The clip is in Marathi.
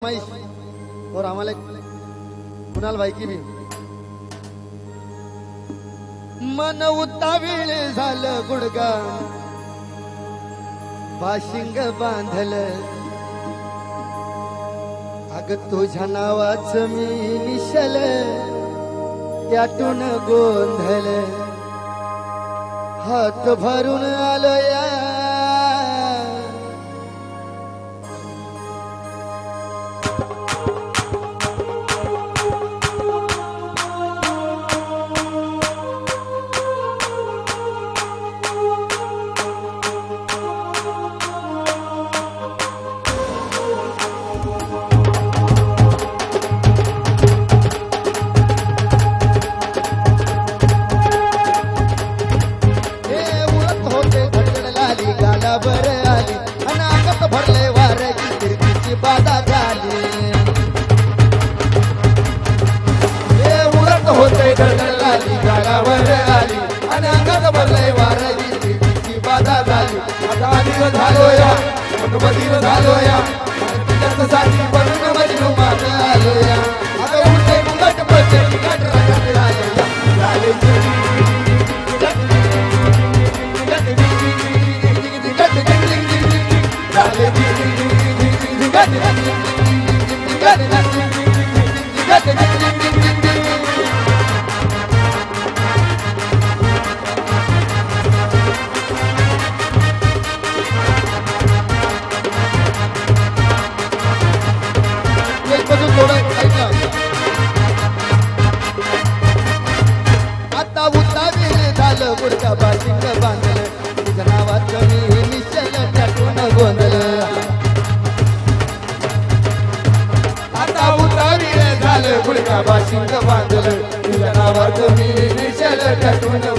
और हमारे कुणाल भाई की भी मन उतावीळ झालं गुडगा बाशिंग बांधल अग तुझ्या नावाचं मी निशल त्यातून गोंधळ हात भरून आलो या भरले वाऱ्याची तिरकीची बाधा झाली उडत होते गडगडलाली गालावर आली आणि अंगात भरले वाऱ्याची तिरकीची बाधा झाली आता आधीर झालो या मधीर झालो या तुझ्यासाठी बनून मजनू मात आलो या आता उठे मुंगट पडते गाठ रगत झाले आता उतावीळ झालं गुडघा बाशिंग बांधलं तुझ्या नावाचं मी निश्चल त्यातून गोंधळ आता उतावीळ झालं गुडघा बाशिंग बांधलं तुझ्या नावाचं मी निश्चल त्यातून